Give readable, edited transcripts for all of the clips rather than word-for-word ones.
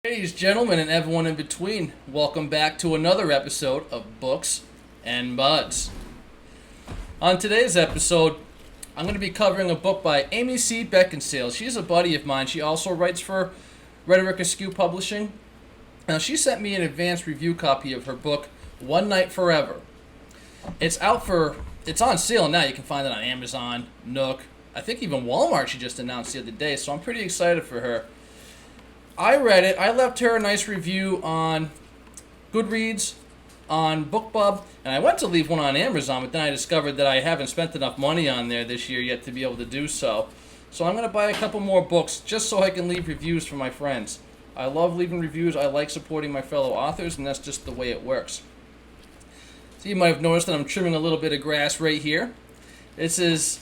Ladies, gentlemen, and everyone in between, welcome back to another episode of Books and Buds. On today's episode, I'm going to be covering a book by Amy C. Beckinsale. She's a buddy of mine. She also writes for Rhetoric Askew Publishing. Now, she sent me an advanced review copy of her book, One Night Forever. It's on sale now. You can find it on Amazon, Nook, I think even Walmart she just announced the other day, so I'm pretty excited for her. I read it. I left her a nice review on Goodreads, on BookBub, and I went to leave one on Amazon, but then I discovered that I haven't spent enough money on there this year yet to be able to do so. So I'm going to buy a couple more books just so I can leave reviews for my friends. I love leaving reviews. I like supporting my fellow authors, and that's just the way it works. So you might have noticed that I'm trimming a little bit of grass right here. This is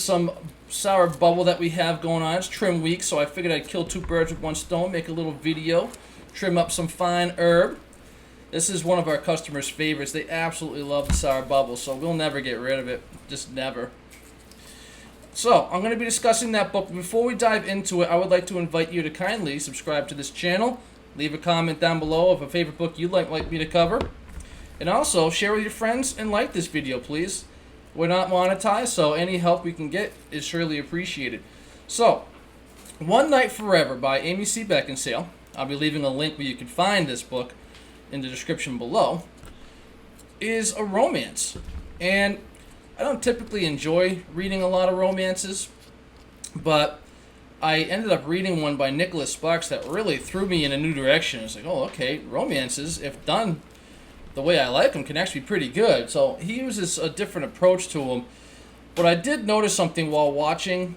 some sour bubble that we have going on. It's trim week, so I figured I'd kill two birds with one stone, make a little video, trim up some fine herb. This is one of our customers' favorites. They absolutely love the sour bubble, so we'll never get rid of it. Just never. So, I'm going to be discussing that book. Before we dive into it, I would like to invite you to kindly subscribe to this channel, leave a comment down below of a favorite book you'd like me to cover, and also share with your friends and like this video, please. We're not monetized, so any help we can get is surely appreciated. So, One Night Forever by Amy C. Beckinsale. I'll be leaving a link where you can find this book in the description below. Is a romance. And I don't typically enjoy reading a lot of romances, but I ended up reading one by Nicholas Sparks that really threw me in a new direction. It's like, oh, okay, romances, if done the way I like them, can actually be pretty good. So he uses a different approach to them. But I did notice something while watching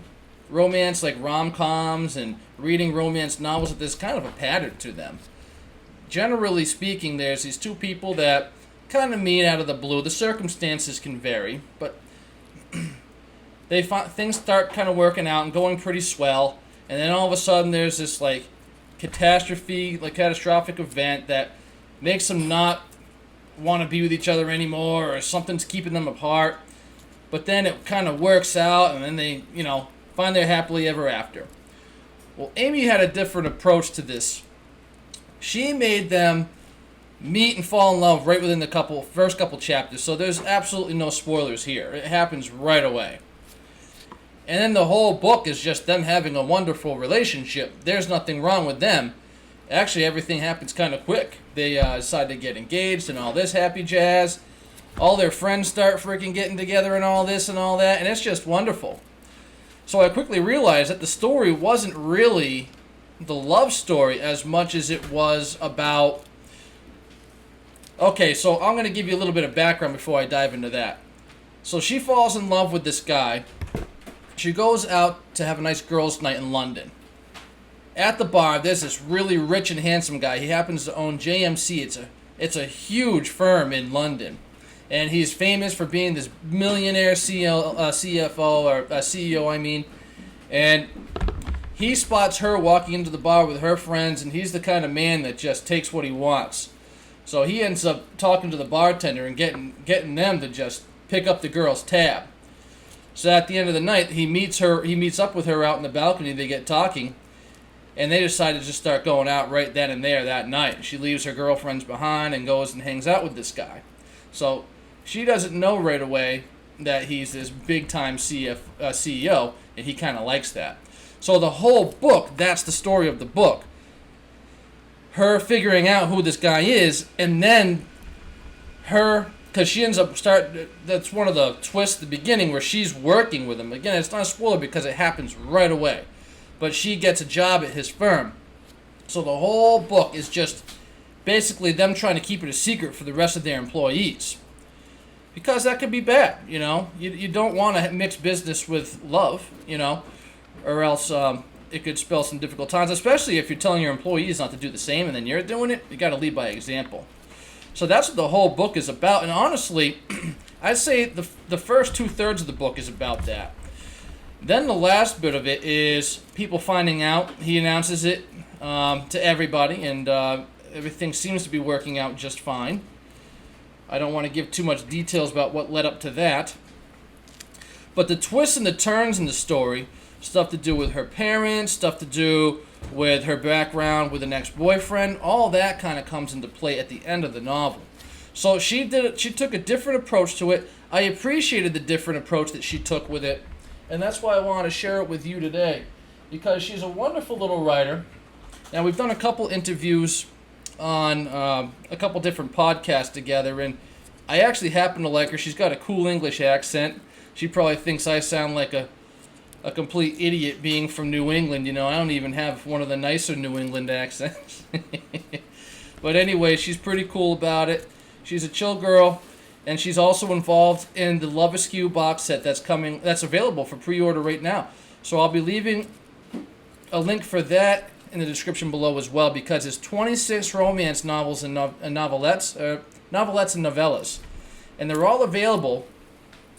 romance, like rom-coms and reading romance novels, that there's kind of a pattern to them. Generally speaking, there's these two people that kind of meet out of the blue. The circumstances can vary, but things start kind of working out and going pretty swell. And then all of a sudden there's this catastrophic event that makes them not want to be with each other anymore, or something's keeping them apart, but then it kind of works out, and then they, find their happily ever after. Well, Amy had a different approach to this. She made them meet and fall in love right within the first couple chapters, so there's absolutely no spoilers here. It happens right away. And then the whole book is just them having a wonderful relationship. There's nothing wrong with them. Actually, everything happens kind of quick. They decide to get engaged and all this happy jazz. All their friends start freaking getting together and all this and all that, and it's just wonderful. So I quickly realized that the story wasn't really the love story as much as it was about... Okay, so I'm going to give you a little bit of background before I dive into that. So she falls in love with this guy. She goes out to have a nice girls' night in London. At the bar, there's this really rich and handsome guy. He happens to own JMC. It's a huge firm in London. And he's famous for being this millionaire CFO, or CEO, I mean. And he spots her walking into the bar with her friends, and he's the kind of man that just takes what he wants. So he ends up talking to the bartender and getting them to just pick up the girl's tab. So at the end of the night, he meets up with her out in the balcony. They get talking. And they decide to just start going out right then and there that night. She leaves her girlfriends behind and goes and hangs out with this guy. So she doesn't know right away that he's this big-time CEO, and he kind of likes that. So the whole book, that's the story of the book. Her figuring out who this guy is, and then because she ends up that's one of the twists at the beginning where she's working with him. Again, it's not a spoiler because it happens right away. But she gets a job at his firm. So the whole book is just basically them trying to keep it a secret for the rest of their employees. Because that could be bad, You don't want to mix business with love, or else it could spell some difficult times, especially if you're telling your employees not to do the same and then you're doing it. You got to lead by example. So that's what the whole book is about. And honestly, I'd say the first 2/3 of the book is about that. Then the last bit of it is people finding out. He announces it to everybody, and everything seems to be working out just fine. I don't want to give too much details about what led up to that. But the twists and the turns in the story stuff to do with her parents, stuff to do with her background with an ex-boyfriend. All that kind of comes into play at the end of the novel. So she took a different approach to it. I appreciated the different approach that she took with it, and that's why I wanted to share it with you today, because she's a wonderful little writer. Now, we've done a couple interviews on a couple different podcasts together, and I actually happen to like her. She's got a cool English accent. She probably thinks I sound like a complete idiot being from New England. You know, I don't even have one of the nicer New England accents. But anyway, she's pretty cool about it. She's a chill girl, and she's also involved in the Love Askew box set that's available for pre-order right now. So I'll be leaving a link for that in the description below as well, because it's 26 romance novels and novelettes and novellas, and they're all available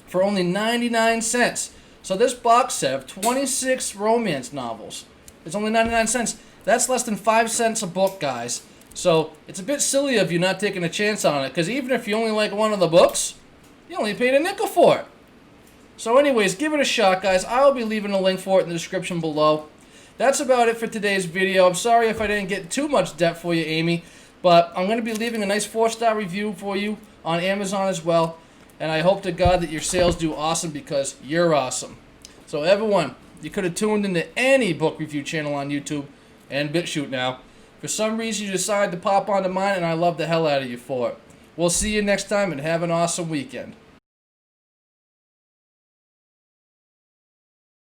for only 99 cents. So this box set of 26 romance novels is only 99 cents. That's less than 5 cents a book, guys. So it's a bit silly of you not taking a chance on it, because even if you only like one of the books, you only paid a nickel for it. So anyways, give it a shot, guys. I'll be leaving a link for it in the description below. That's about it for today's video. I'm sorry if I didn't get too much depth for you, Amy, but I'm going to be leaving a nice 4-star review for you on Amazon as well. And I hope to God that your sales do awesome, because you're awesome. So everyone, you could have tuned into any book review channel on YouTube and BitChute now. For some reason, you decided to pop onto mine, and I love the hell out of you for it. We'll see you next time, and have an awesome weekend.